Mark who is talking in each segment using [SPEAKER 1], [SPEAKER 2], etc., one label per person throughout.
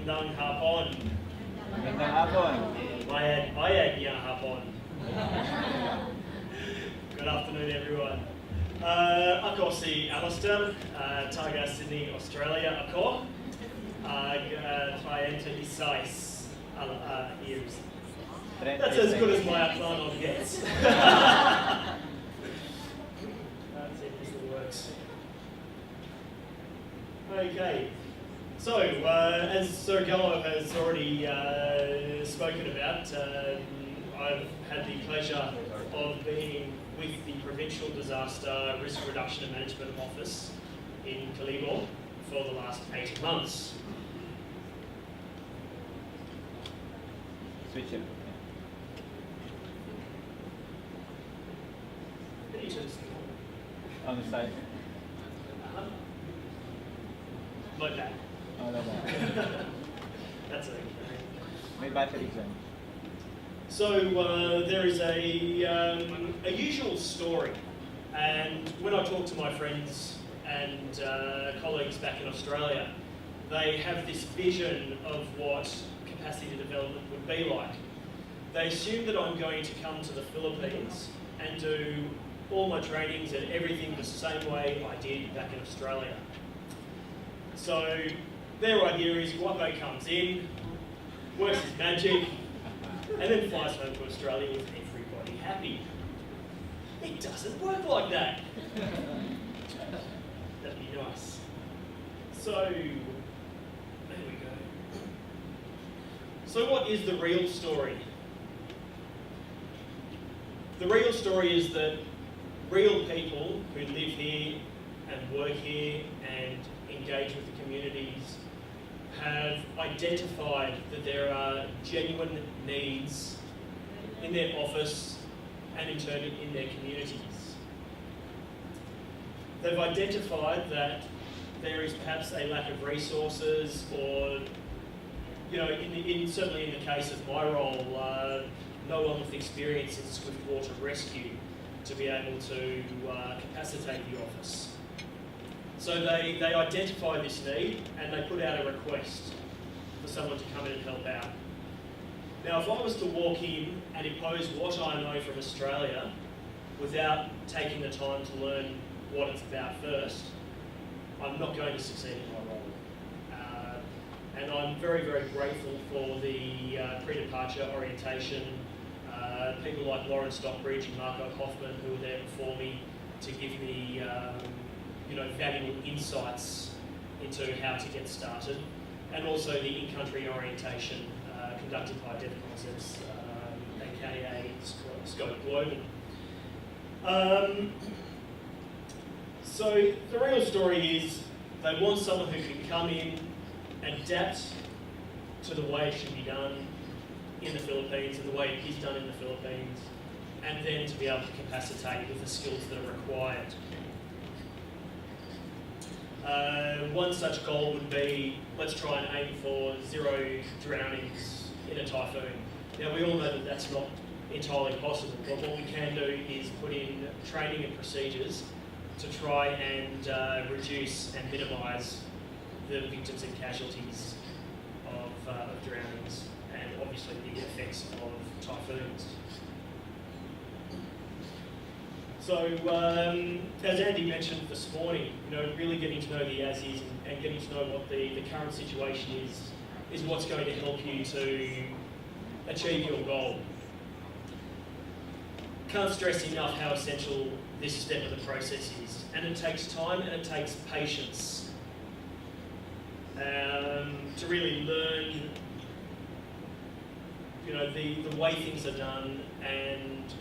[SPEAKER 1] Magandang hapon.
[SPEAKER 2] Magandang hapon.
[SPEAKER 1] Mayang hapon. Good afternoon, everyone. Ako si Allister, taga Sydney, Australia. Ako, try enter size years. That's as good as my Athlon gets. That's it, this works. Okay. So, as Sir Gallo has already spoken about, I've had the pleasure of being with the Provincial Disaster Risk Reduction and Management Office in Kalayaan for the last 8 months.
[SPEAKER 2] Switch it. On the side.
[SPEAKER 1] Like that.
[SPEAKER 2] Oh, like that.
[SPEAKER 1] That's it.
[SPEAKER 2] May battery dyan.
[SPEAKER 1] So there is a usual story, and when I talk to my friends and colleagues back in Australia, they have this vision of what capacity development would be like. They assume that I'm going to come to the Philippines and do all my trainings and everything the same way I did back in Australia. So their idea is Guapo comes in, works his magic, and then flies home to Australia with everybody happy. It doesn't work like that. That'd be nice. So, there we go. So what is the real story? The real story is that real people who live here and work here and engage with the communities have identified that there are genuine needs in their office and in turn in their communities. They've identified that there is perhaps a lack of resources, or, you know, certainly in the case of my role, no one with experience in swift water rescue to be able to capacitate the office. So they identify this need and they put out a request for someone to come in and help out. Now, if I was to walk in and impose what I know from Australia without taking the time to learn what it's about first, I'm not going to succeed in my role. And I'm very, very grateful for the pre-departure orientation, people like Lauren Stockbridge and Marco Hoffman who were there before me to give me valuable insights into how to get started, and also the in-country orientation conducted by Dev Concepts, aka Scope Global. So the real story is they want someone who can come in, adapt to the way it should be done in the Philippines and the way it is done in the Philippines, and then to be able to capacitate with the skills that are required. One such goal would be, let's try and aim for 0 drownings in a typhoon. Now, we all know that that's not entirely possible, but what we can do is put in training and procedures to try and reduce and minimise the victims and casualties of drownings, and obviously the effects of typhoons. So, as Andy mentioned this morning, really getting to know the as-is and getting to know what the current situation is what's going to help you to achieve your goal. Can't stress enough how essential this step of the process is, and it takes time and it takes patience to really learn, the way things are done, and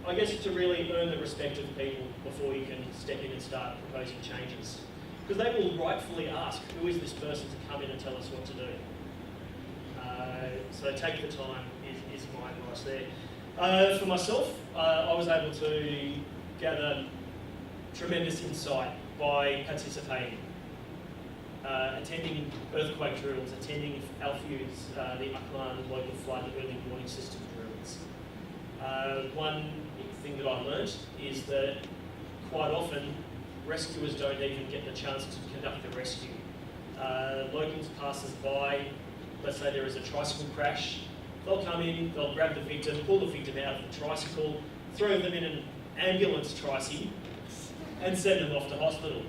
[SPEAKER 1] I guess to really earn the respect of people before you can step in and start proposing changes. Because they will rightfully ask, who is this person to come in and tell us what to do? So take the time is my advice there. For myself, I was able to gather tremendous insight by participating. Attending earthquake drills, attending ALFU's, the Aklan local flood early warning system drills. One thing that I learnt is that quite often rescuers don't even get the chance to conduct the rescue. locals, passers-by, let's say there is a tricycle crash, they'll come in, they'll grab the victim, pull the victim out of the tricycle, throw them in an ambulance tricy, and send them off to hospital.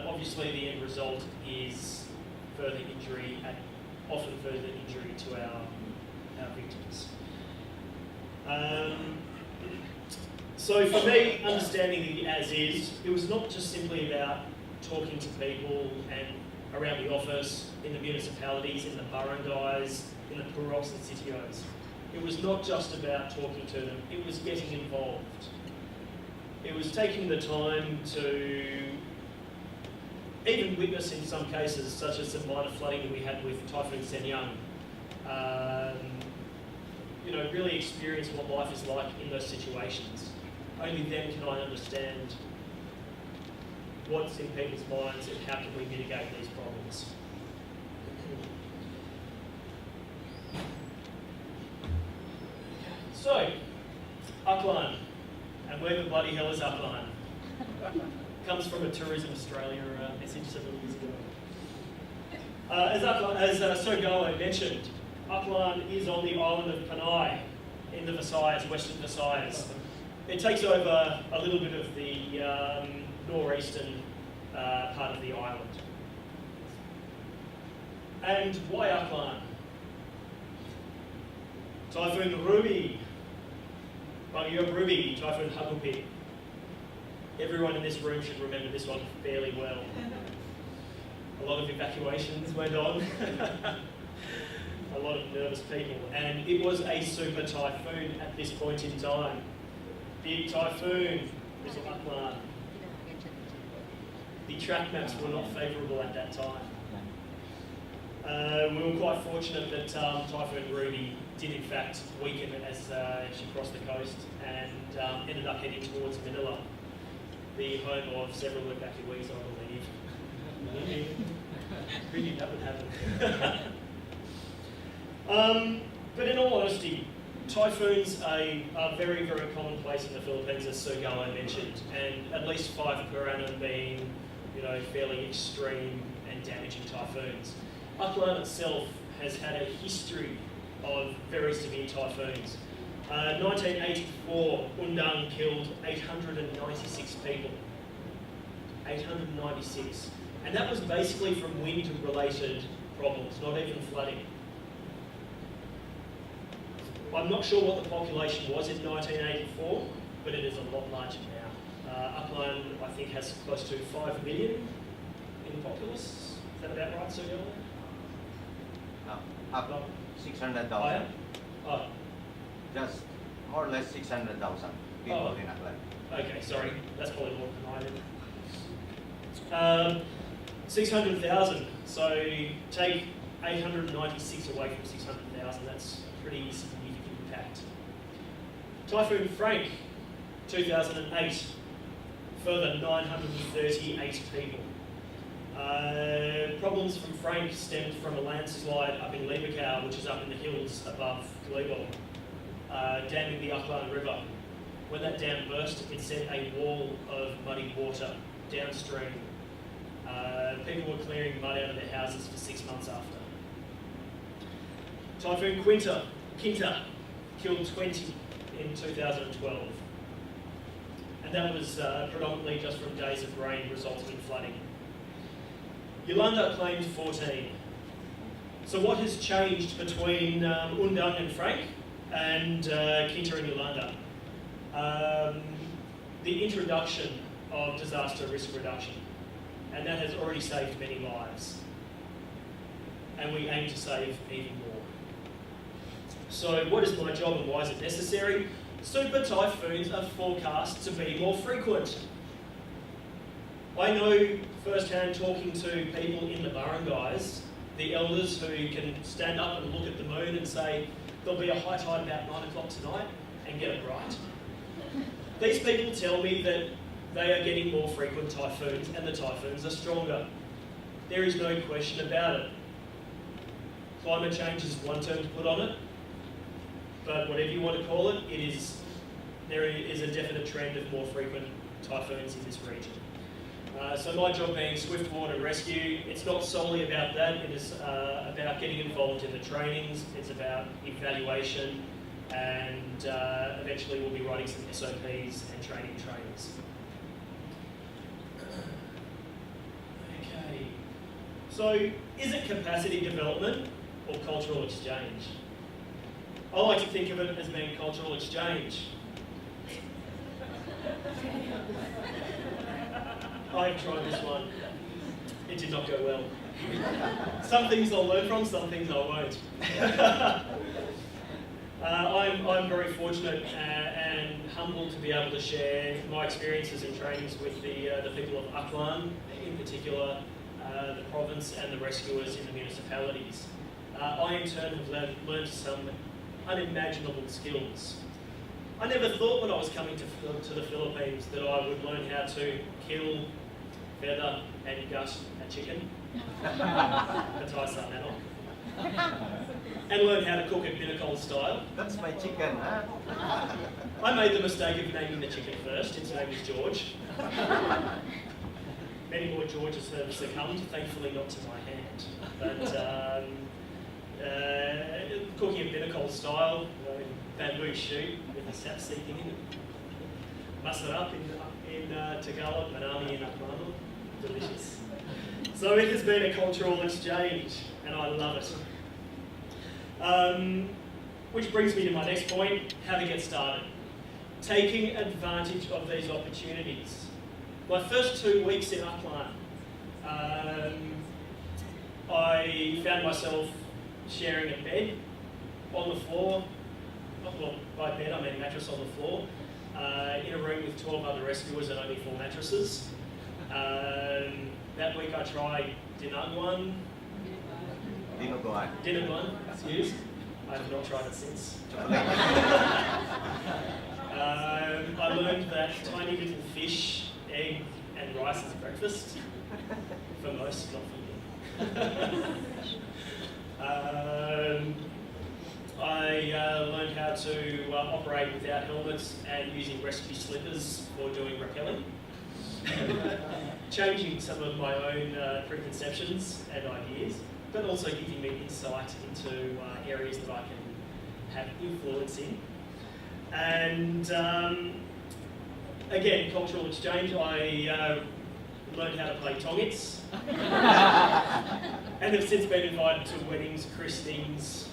[SPEAKER 1] Obviously the end result is further injury, and often further injury to our victims. So for me, understanding the as-is, it was not just simply about talking to people and around the office, in the municipalities, in the barangays, in the puros and sitios. It was not just about talking to them, it was getting involved. It was taking the time to even witness in some cases, such as the minor flooding that we had with Typhoon Senyang, really experience what life is like in those situations. Only then can I understand what's in people's minds and how can we mitigate these problems. So, Upline, and where the bloody hell is Upline? Comes from a Tourism Australia message several years ago. As Sogoa mentioned, Upline is on the island of Panay in the Visayas, Western Visayas. It takes over a little bit of the northeastern part of the island. And why Upline? Typhoon Ruby, Bagyo Ruby, Typhoon Hakupi. Everyone in this room should remember this one fairly well. A lot of evacuations went on. A lot of nervous people, and it was a super typhoon at this point in time. Big typhoon, little Upline. The track maps were not favourable at that time. We were quite fortunate that Typhoon Ruby did in fact weaken as she crossed the coast and ended up heading towards Manila, the home of several evacuees, I believe. Who knew that would happen? But in all honesty, typhoons are very, very commonplace in the Philippines, as Sir Gallo mentioned, and at least 5 per annum being, fairly extreme and damaging typhoons. Upline itself has had a history of very severe typhoons. 1984, Undang killed 896 people. 896. And that was basically from wind-related problems, not even flooding. I'm not sure what the population was in 1984, but it is a lot larger now. Upline, I think, has close to 5 million in the populace. Is that about right, Sir Gilman?
[SPEAKER 2] Up 600,000.
[SPEAKER 1] Oh.
[SPEAKER 2] Just more or less 600,000 people in Upline.
[SPEAKER 1] Okay, sorry, that's probably more than I did. 600,000. So take 896 away from 600,000. That's pretty significant impact. Typhoon Frank, 2008. Further 938 people. Problems from Frank stemmed from a landslide up in Libacao, which is up in the hills above Kalibo, damming the Upline River. When that dam burst, it sent a wall of muddy water downstream. People were clearing mud out of their houses for 6 months after. Typhoon Quinta killed 20 in 2012. And that was predominantly just from days of rain resulting in flooding. Yolanda claimed 14. So what has changed between Undang and Frank and Quinta and Yolanda? The introduction of disaster risk reduction. And that has already saved many lives. And we aim to save even more. So what is my job and why is it necessary? Super typhoons are forecast to be more frequent. I know firsthand, talking to people in the barangays, the elders who can stand up and look at the moon and say, there'll be a high tide about 9 o'clock tonight, and get it right. These people tell me that they are getting more frequent typhoons, and the typhoons are stronger. There is no question about it. Climate change is one term to put on it, but whatever you want to call it, there is a definite trend of more frequent typhoons in this region. So my job being swift water rescue, it's not solely about that, it is about getting involved in the trainings, it's about evaluation, and eventually we'll be writing some SOPs and training trainers. Okay, so is it capacity development or cultural exchange? I like to think of it as being cultural exchange. I've tried this one. It did not go well. Some things I'll learn from, some things I won't. I'm very fortunate and humbled to be able to share my experiences and trainings with the people of Aklan, in particular the province and the rescuers in the municipalities. I in turn have learned some unimaginable skills. I never thought when I was coming to the Philippines that I would learn how to kill, feather and gut a chicken, and learn how to cook it Binacol style.
[SPEAKER 2] That's my chicken, huh?
[SPEAKER 1] I made the mistake of naming the chicken first. Its name is George. Many more Georges have succumbed, thankfully not to my hand. But cooking it Binacol style, bamboo shoot with a sap seeping in it. Masarap in Tagalog, manami in Akmano. Delicious. So it has been a cultural exchange, and I love it. Which brings me to my next point, how to get started. Taking advantage of these opportunities. My first 2 weeks in Aklan, I found myself sharing a bed on the floor. Well, by bed I mean mattress on the floor, in a room with 12 other rescuers and only 4 mattresses. That week I tried Dinuguan, excuse. I have not tried it since. I learned that tiny little fish, egg and rice is breakfast, for most, not for me. I learned how to operate without helmets and using rescue slippers for doing rappelling. Changing some of my own preconceptions and ideas, but also giving me insight into areas that I can have influence in. And again, cultural exchange, I learned how to play tongits and have since been invited to weddings, christenings,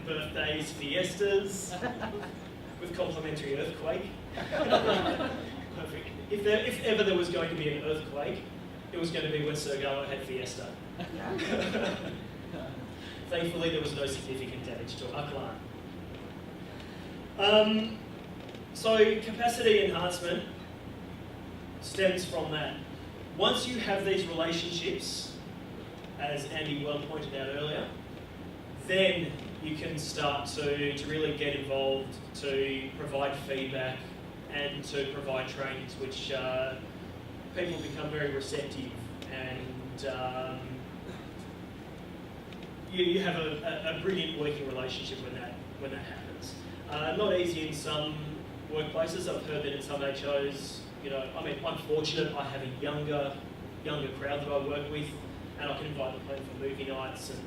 [SPEAKER 1] birthdays, fiestas, with complimentary earthquake. Perfect. If ever there was going to be an earthquake, it was going to be when Sergalo had fiesta. Thankfully, there was no significant damage to Aklan. So capacity enhancement stems from that. Once you have these relationships, as Andy well pointed out earlier, then you can start to really get involved, to provide feedback and to provide trainings, which people become very receptive, and you have a brilliant working relationship when that happens. Not easy in some workplaces. I've heard that in some HOs, I mean, I'm fortunate. I have a younger crowd that I work with, and I can invite them home for movie nights and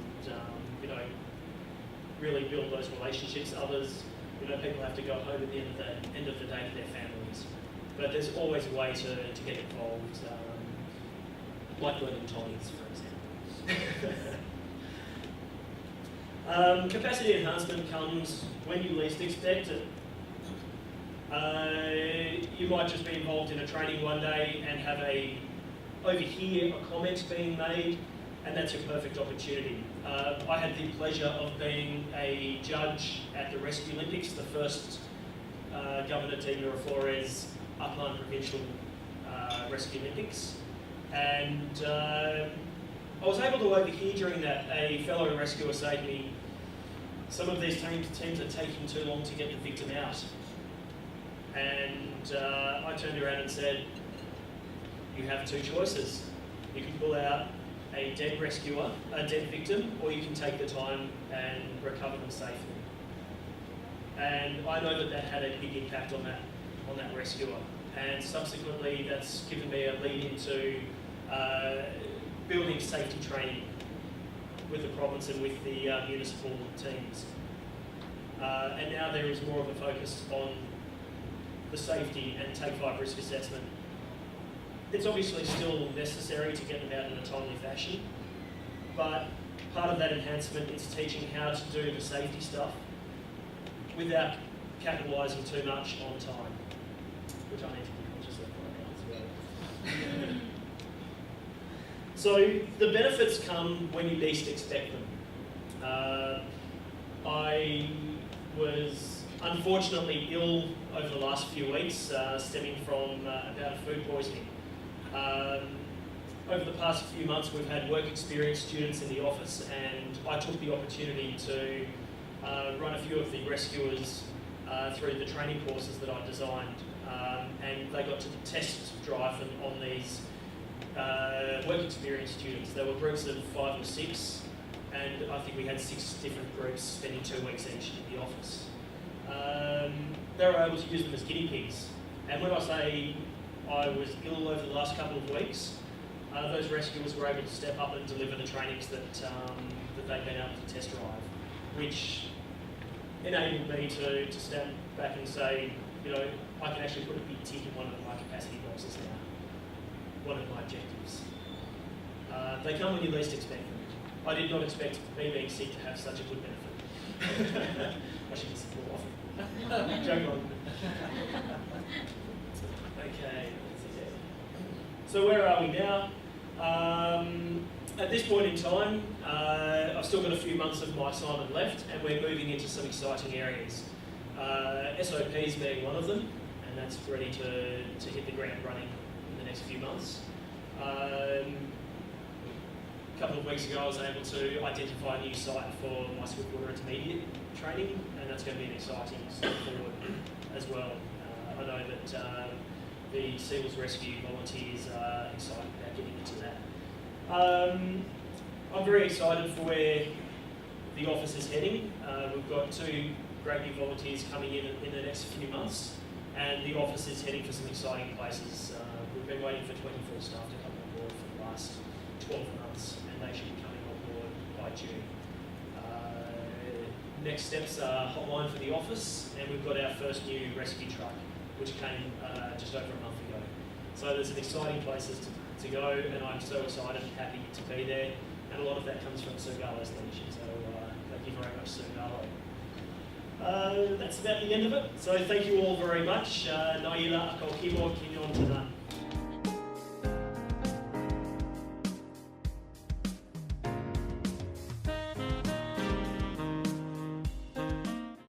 [SPEAKER 1] really build those relationships. Others, people have to go home at the end of the day to their families. But there's always a way to get involved, like learning Tonys, for example. Capacity enhancement comes when you least expect it. You might just be involved in a training one day and overhear a comment being made, and that's your perfect opportunity. I had the pleasure of being a judge at the Rescue Olympics, the first Governor T. Mira Flores Upland Provincial Rescue Olympics, and I was able to overhear during that a fellow rescuer say to me, some of these teams are taking too long to get the victim out. And I turned around and said, you have 2 choices. You can pull out a dead victim, or you can take the time and recover them safely. And I know that had a big impact on that rescuer. and subsequently that's given me a lead into building safety training with the province and with the municipal teams. And now there is more of a focus on the safety and Take 5 risk assessment. It's obviously still necessary to get them out in a timely fashion, but part of that enhancement is teaching how to do the safety stuff without capitalising too much on time, which I need to be conscious of right now as well. So the benefits come when you least expect them. I was unfortunately ill over the last few weeks, stemming from a bout of food poisoning. Over the past few months, we've had work experience students in the office, and I took the opportunity to run a few of the rescuers through the training courses that I designed, and they got to test drive them on these work experience students. There were groups of 5 or 6, and I think we had 6 different groups spending 2 weeks each in the office. They were able to use them as guinea pigs, and when I say I was ill over the last couple of weeks, those rescuers were able to step up and deliver the trainings that they'd been able to test drive, which enabled me to stand back and say, you know, I can actually put a big tick in one of my capacity boxes now, one of my objectives. They come when you least expect them. I did not expect me being sick to have such a good benefit. I should just pull off. Joke on. Okay. So where are we now? At this point in time, I've still got a few months of my assignment left, and we're moving into some exciting areas. SOPs being one of them, and that's ready to hit the ground running in the next few months. A couple of weeks ago, I was able to identify a new site for my Swiftwater Intermediate training, and that's going to be an exciting step forward as well. I know that the SEALs Rescue volunteers are excited about getting into that. I'm very excited for where the office is heading. We've got 2 great new volunteers coming in the next few months, and the office is heading for some exciting places. We've been waiting for 24 staff to come on board for the last 12 months, and they should be coming on board by June. Next steps are hotline for the office, and we've got our first new rescue truck, which came just over a month ago. So there's some exciting places to go, and I'm so excited and happy to be there. And a lot of that comes from Sir Garlo's leadership, so thank you very much, Sir Garlo. That's about the end of it. So thank you all very much. Naila akau keyboard kinyon tanan.